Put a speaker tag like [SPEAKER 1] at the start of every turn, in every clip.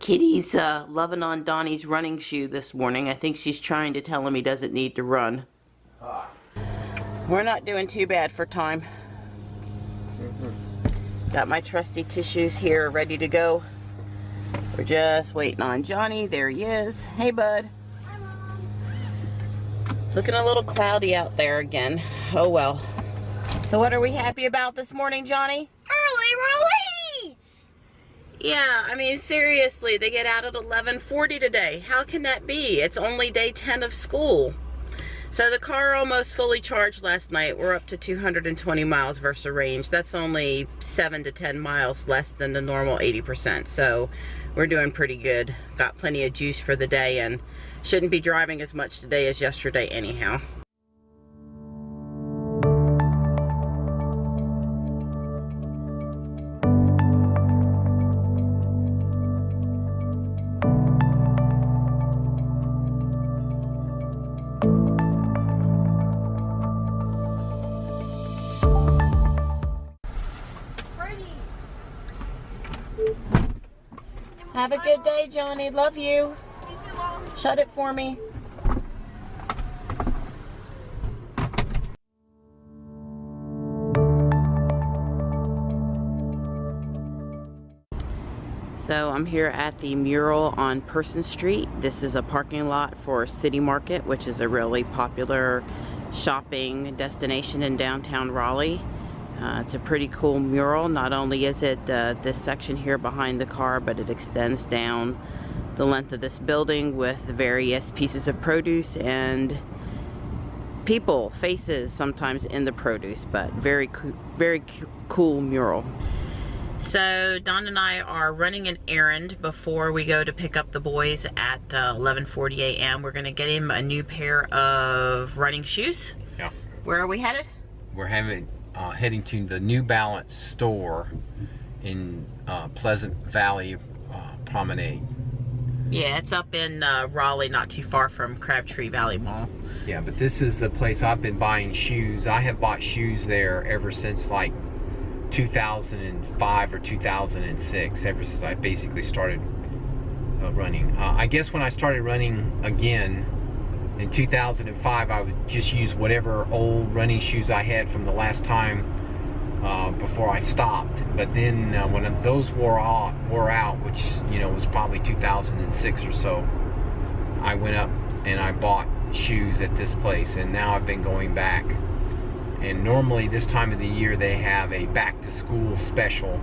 [SPEAKER 1] Kitty's loving on Donnie's running shoe this morning. I think she's trying to tell him he doesn't need to run. We're not doing too bad for time. Got my trusty tissues here ready to go. We're just waiting on Johnny. There he is. Hey, bud.
[SPEAKER 2] Hi, Mom.
[SPEAKER 1] Looking a little cloudy out there again. Oh, well. So what are we happy about this morning, Johnny?
[SPEAKER 2] Early release!
[SPEAKER 1] Yeah, I mean, seriously, they get out at 11:40 today. How can that be? It's only day 10 of school. So the car almost fully charged last night. We're up to 220 miles versus range. That's only 7 to 10 miles less than the normal 80%. So we're doing pretty good. Got plenty of juice for the day and shouldn't be driving as much today as yesterday anyhow. Have a good day, Johnny. Love you.
[SPEAKER 2] Thank you, Mom.
[SPEAKER 1] Shut it for me. So I'm here at the Mural on Person Street. This is a parking lot for City Market, which is a really popular shopping destination in downtown Raleigh. It's a pretty cool mural. Not only is it this section here behind the car, but it extends down the length of this building with various pieces of produce and people, faces sometimes in the produce, but very cool mural. So Don and I are running an errand before we go to pick up the boys at 11:40 a.m. We're going to get him a new pair of running shoes.
[SPEAKER 3] Yeah.
[SPEAKER 1] Where are we headed?
[SPEAKER 3] We're heading to the New Balance store in Pleasant Valley Promenade.
[SPEAKER 1] Yeah, it's up in Raleigh, not too far from Crabtree Valley Mall.
[SPEAKER 3] Yeah, but this is the place I've been buying shoes. I have bought shoes there ever since like 2005 or 2006, ever since I basically started running. I guess when I started running again in 2005, I would just use whatever old running shoes I had from the last time before I stopped. But then when those wore out, which was probably 2006 or so, I went up and I bought shoes at this place, and now I've been going back. And normally this time of the year they have a back to school special,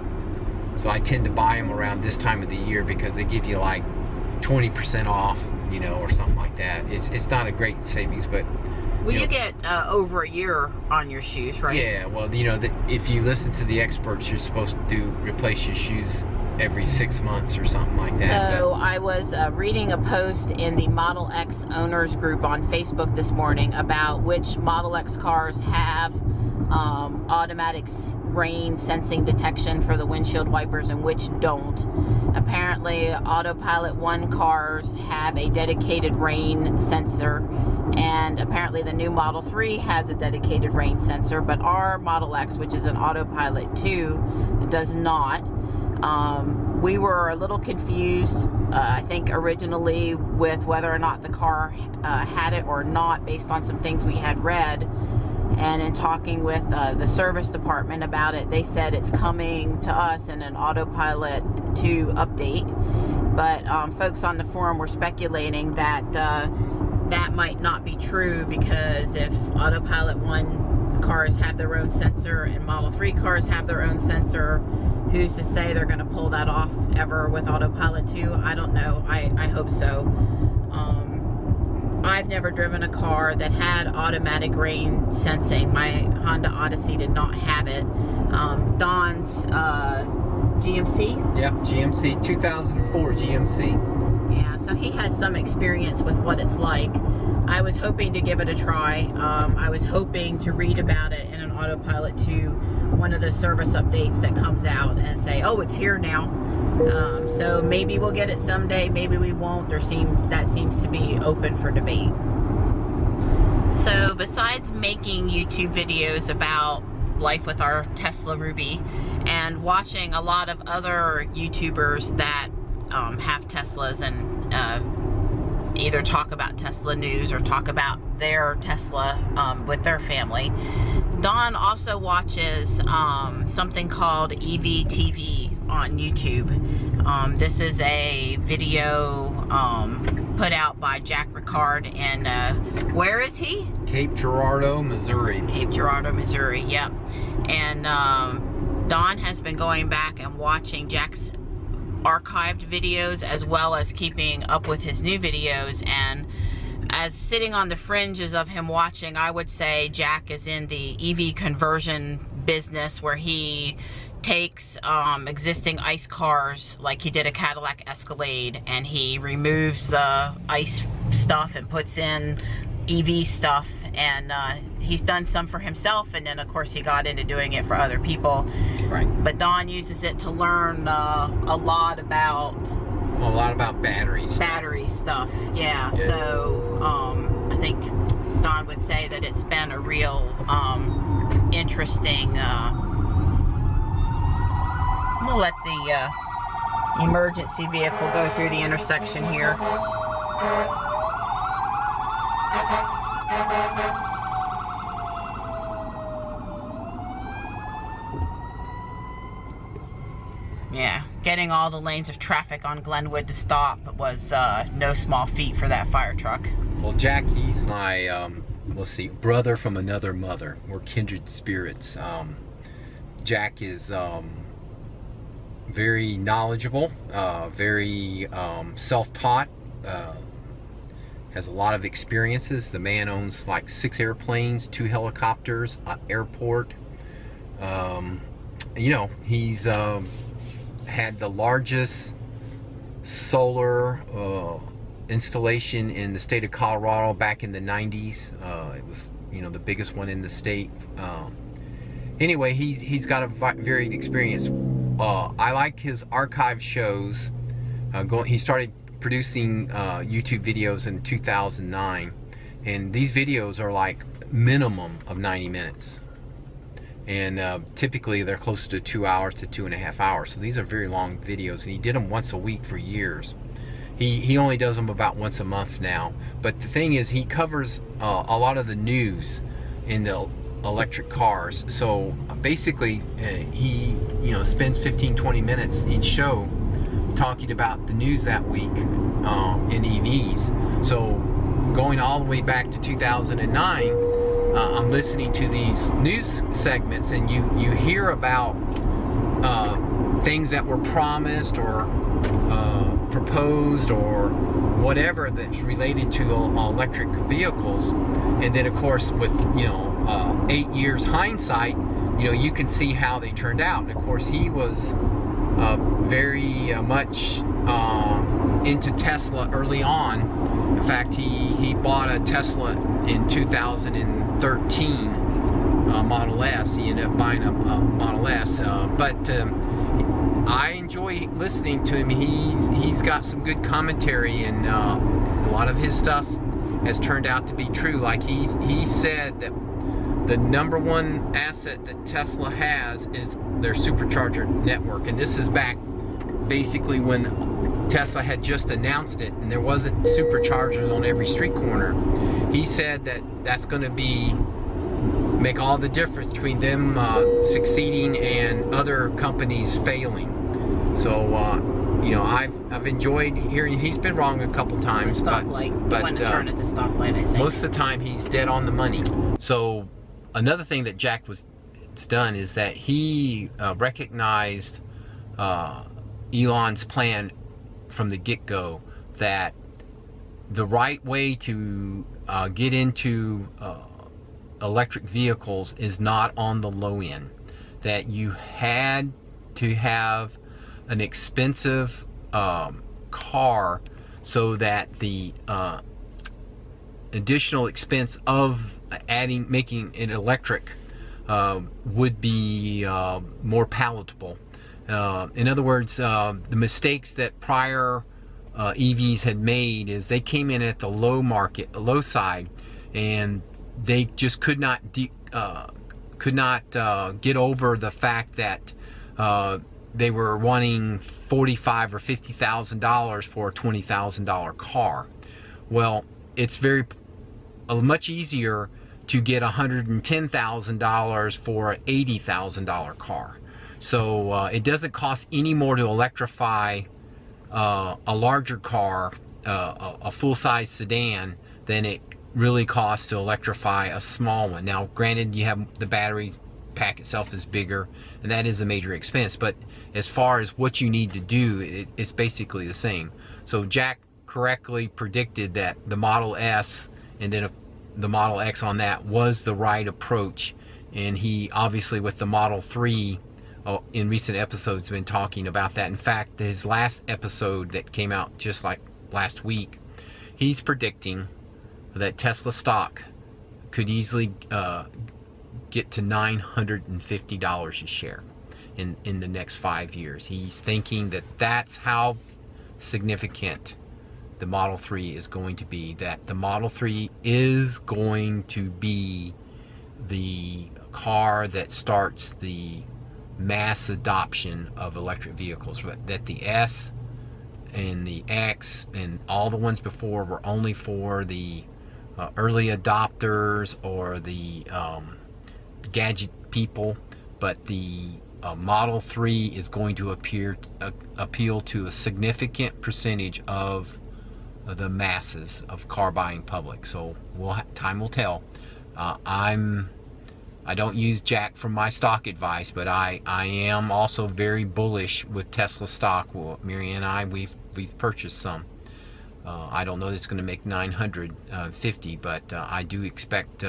[SPEAKER 3] so I tend to buy them around this time of the year because they give you like 20% off, or something like that. It's not a great savings, but
[SPEAKER 1] you get over a year on your shoes, right?
[SPEAKER 3] Yeah, well, if you listen to the experts, you're supposed to replace your shoes every 6 months or something like that.
[SPEAKER 1] So I was reading a post in the Model X owners group on Facebook this morning about which Model X cars have automatic rain sensing detection for the windshield wipers and which don't. Apparently Autopilot 1 cars have a dedicated rain sensor, and apparently the new Model 3 has a dedicated rain sensor, but our Model X, which is an Autopilot 2, does not. We were a little confused, I think originally, with whether or not the car had it or not, based on some things we had read. And in talking with the service department about it, they said it's coming to us in an Autopilot 2 update. But folks on the forum were speculating that that might not be true, because if Autopilot 1 cars have their own sensor and Model 3 cars have their own sensor, who's to say they're going to pull that off ever with Autopilot 2? I don't know. I hope so. I've never driven a car that had automatic rain sensing. My Honda Odyssey did not have it. Don's GMC?
[SPEAKER 3] Yep, GMC, 2004 GMC.
[SPEAKER 1] Yeah, so he has some experience with what it's like. I was hoping to give it a try. I was hoping to read about it in an Autopilot 2, one of the service updates that comes out, and say, oh, it's here now. So maybe we'll get it someday, maybe we won't. That seems to be open for debate. So besides making YouTube videos about life with our Tesla Ruby and watching a lot of other YouTubers that have Teslas and either talk about Tesla news or talk about their Tesla with their family. Dawn also watches something called EVTV on YouTube. This is a video put out by Jack Rickard, and where is he?
[SPEAKER 3] Cape Girardeau, Missouri.
[SPEAKER 1] Cape Girardeau, Missouri, yep. And Dawn has been going back and watching Jack's archived videos as well as keeping up with his new videos, and as sitting on the fringes of him watching, I would say Jack is in the EV conversion business, where he takes existing ICE cars, like he did a Cadillac Escalade, and he removes the ICE stuff and puts in EV stuff, and he's done some for himself, and then of course he got into doing it for other people.
[SPEAKER 3] Right.
[SPEAKER 1] But Dawn uses it to learn a lot about
[SPEAKER 3] batteries.
[SPEAKER 1] Battery stuff, yeah. So I think Dawn would say that it's been a real interesting. I'm gonna let the emergency vehicle go through the intersection here. Yeah, getting all the lanes of traffic on Glenwood to stop was no small feat for that fire truck.
[SPEAKER 3] Well, Jack, he's my, let's see, brother from another mother. We're kindred spirits. Jack is very knowledgeable, very self-taught, has a lot of experiences. The man owns like 6 airplanes, 2 helicopters, an airport. You know, he's had the largest solar installation in the state of Colorado back in the 90s. It was, you know, the biggest one in the state. Anyway, he's got a varied experience. I like his archive shows. He started producing YouTube videos in 2009, and these videos are like minimum of 90 minutes, and typically they're closer to 2 hours to 2.5 hours. So these are very long videos, and he did them once a week for years. He only does them about once a month now, but the thing is, he covers a lot of the news in the electric cars. So basically he, you know, spends 15-20 minutes each show talking about the news that week in EVs. So going all the way back to 2009, I'm listening to these news segments, and you hear about things that were promised or proposed or whatever that's related to electric vehicles. And then of course, with, you know, 8 years hindsight, you know, you can see how they turned out. And of course, he was very much into Tesla early on. In fact, he bought a Tesla in 2013, Model S. He ended up buying a Model S, but I enjoy listening to him. He's got some good commentary, and a lot of his stuff has turned out to be true. Like he said that the #1 asset that Tesla has is their supercharger network, and this is back basically when Tesla had just announced it and there wasn't superchargers on every street corner. He said that that's going to make all the difference between them succeeding and other companies failing. So you know, I've enjoyed hearing. He's been wrong a couple times, but
[SPEAKER 1] when to turn at the stoplight, I think
[SPEAKER 3] most of the time he's dead on the money. So another thing that Jack was done is that he recognized Elon's plan from the get-go, that the right way to get into electric vehicles is not on the low end, that you had to have an expensive car so that the additional expense of making it electric would be more palatable. In other words, the mistakes that prior EVs had made is they came in at the low side, and they just could not get over the fact that they were wanting $45,000 or $50,000 for a $20,000 car. Well, it's much easier to get $110,000 for an $80,000 car. So it doesn't cost any more to electrify a larger car, a full-size sedan, than it really costs to electrify a small one. Now, granted, you have the battery pack itself is bigger, and that is a major expense, but as far as what you need to do, it's basically the same. So Jack correctly predicted that the Model S and then the Model X on that was the right approach, and he obviously with the Model 3 in recent episodes been talking about that. In fact, his last episode that came out just like last week, he's predicting that Tesla stock could easily get to $950 a share in the next 5 years. He's thinking that that's how significant the Model 3 is going to be, that the Model 3 is going to be the car that starts the mass adoption of electric vehicles, that the S and the X and all the ones before were only for the early adopters or the gadget people, but the Model 3 is going to appeal to a significant percentage of the masses of car buying public. So time will tell. I don't use Jack for my stock advice, but I am also very bullish with Tesla stock. Well, Mary and I, we've purchased some. I don't know that it's going to make 950, but I do expect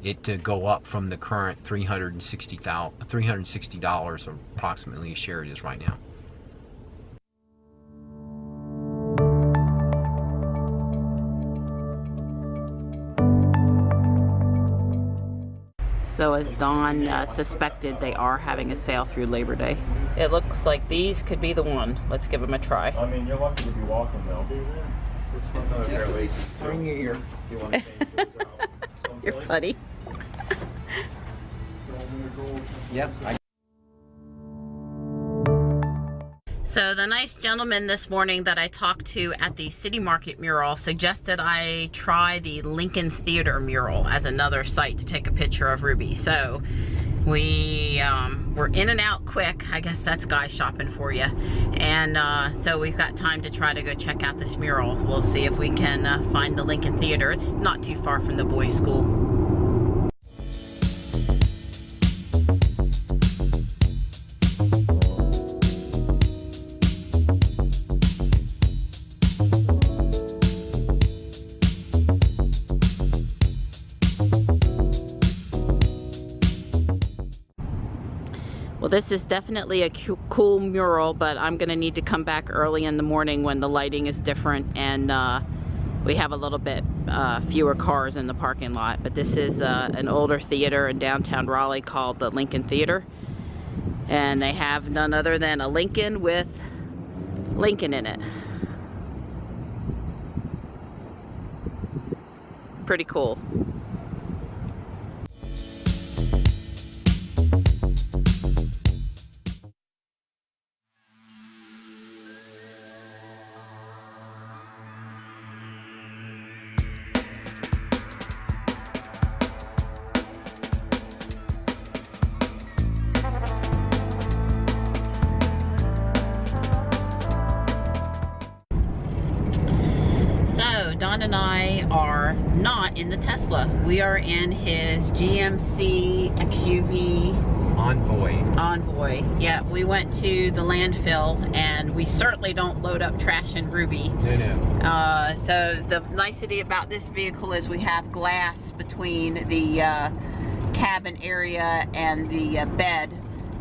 [SPEAKER 3] it to go up from the current $360 approximately a share it is right now.
[SPEAKER 1] So as Don suspected, they are having a sale through Labor Day. It looks like these could be the one. Let's give them a try.
[SPEAKER 4] I mean, you're lucky to be walking though.
[SPEAKER 3] Bring your ear. You want to change those out?
[SPEAKER 1] You're funny.
[SPEAKER 3] Yep.
[SPEAKER 1] So the nice gentleman this morning that I talked to at the City Market mural suggested I try the Lincoln Theater mural as another site to take a picture of Ruby. So we were in and out quick. I guess that's guy shopping for you. And so we've got time to try to go check out this mural. We'll see if we can find the Lincoln Theater. It's not too far from the boys' school. Well, this is definitely a cool mural, but I'm gonna need to come back early in the morning when the lighting is different and we have a little bit fewer cars in the parking lot. But this is an older theater in downtown Raleigh called the Lincoln Theater, and they have none other than a Lincoln with Lincoln in it. Pretty cool. Don and I are not in the Tesla. We are in his GMC XUV Envoy. Yeah, we went to the landfill and we certainly don't load up trash in Ruby.
[SPEAKER 3] No.
[SPEAKER 1] So the nicety about this vehicle is we have glass between the cabin area and the bed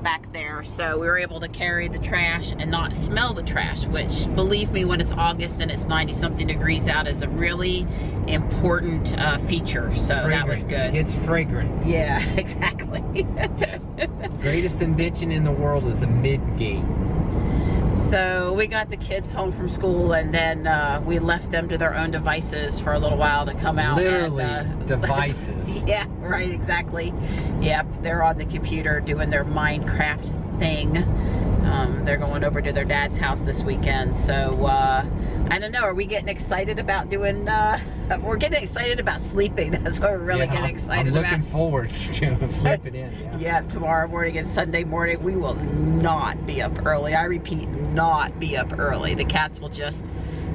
[SPEAKER 1] back there, so we were able to carry the trash and not smell the trash, which, believe me, when it's August and it's 90-something degrees out, is a really important feature. So fragrant. That was good.
[SPEAKER 3] It's fragrant.
[SPEAKER 1] Yeah, exactly.
[SPEAKER 3] Greatest invention in the world is a mid-gate.
[SPEAKER 1] So we got the kids home from school, and then we left them to their own devices for a little while to come out.
[SPEAKER 3] Literally,
[SPEAKER 1] and,
[SPEAKER 3] devices.
[SPEAKER 1] Yeah, right, exactly. Yep, they're on the computer doing their Minecraft thing. They're going over to their dad's house this weekend. So I don't know, are we getting excited about doing, we're getting excited about sleeping. That's what we're really getting excited about.
[SPEAKER 3] I'm looking forward to sleeping in.
[SPEAKER 1] Yeah, tomorrow morning and Sunday morning, we will not be up early. I repeat, not be up early. The cats will just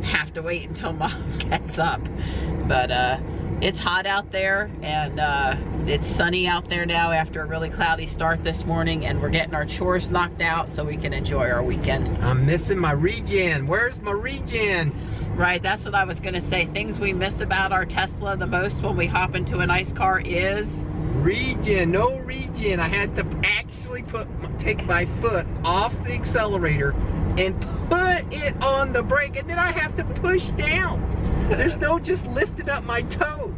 [SPEAKER 1] have to wait until Mom gets up. But it's hot out there, and it's sunny out there now after a really cloudy start this morning, and we're getting our chores knocked out so we can enjoy our weekend.
[SPEAKER 3] I'm missing my regen. Where's my regen?
[SPEAKER 1] Right, that's what I was gonna say. Things we miss about our Tesla the most when we hop into a nice car is
[SPEAKER 3] regen. No regen. I had to actually take my foot off the accelerator and put it on the brake, and then I have to push down. There's no just lifting up my toe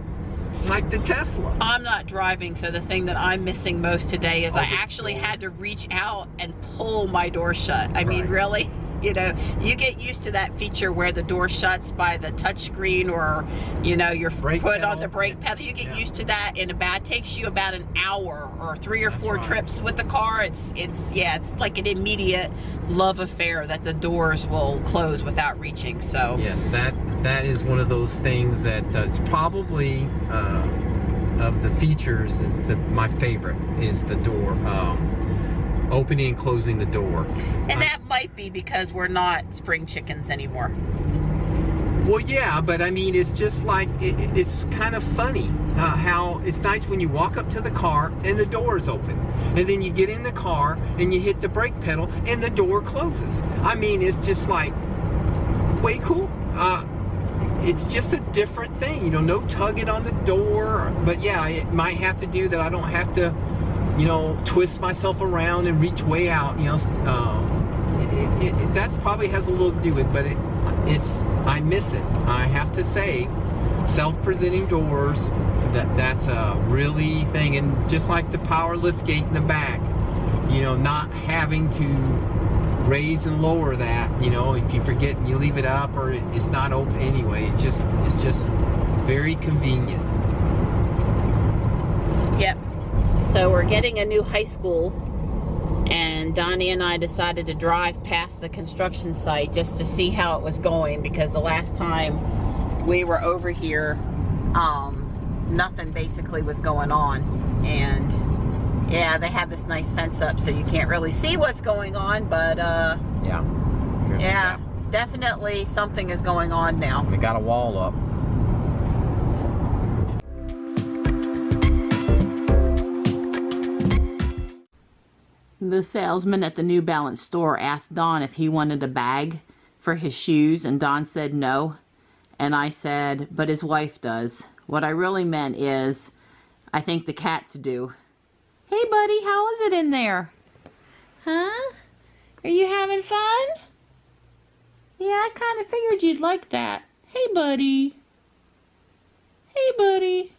[SPEAKER 3] like the Tesla.
[SPEAKER 1] I'm not driving, so the thing that I'm missing most today is I actually had to reach out and pull my door shut. I mean, really? You know, you get used to that feature where the door shuts by the touch screen, or, you know, your foot on the brake pedal. You get used to that, and it takes you about an hour or 3 or 4 trips with the car. It's like an immediate love affair that the doors will close without reaching. So
[SPEAKER 3] yes, that is one of those things that it's probably of the features, my favorite is the door. Opening and closing the door.
[SPEAKER 1] And that might be because we're not spring chickens anymore.
[SPEAKER 3] Well, yeah, but I mean, it's just like, it's kind of funny how it's nice when you walk up to the car and the door is open. And then you get in the car and you hit the brake pedal and the door closes. I mean, it's just like, way cool. It's just a different thing, you know, no tugging on the door. But yeah, it might have to do that. I don't have to, you know, twist myself around and reach way out, you know. That probably has a little to do with, but I miss it. I have to say, self-presenting doors, that's a really thing. And just like the power lift gate in the back, you know, not having to raise and lower that, you know, if you forget and you leave it up, or it's not open anyway. It's just very convenient. Yep.
[SPEAKER 1] So we're getting a new high school, and Donnie and I decided to drive past the construction site just to see how it was going, because the last time we were over here, nothing basically was going on. And yeah, they have this nice fence up so you can't really see what's going on, but yeah, definitely something is going on now.
[SPEAKER 3] They got a wall up.
[SPEAKER 1] The salesman at the New Balance store asked Don if he wanted a bag for his shoes, and Don said no. And I said, but his wife does. What I really meant is, I think the cats do. Hey buddy, how is it in there? Huh? Are you having fun? Yeah, I kind of figured you'd like that. Hey buddy. Hey buddy.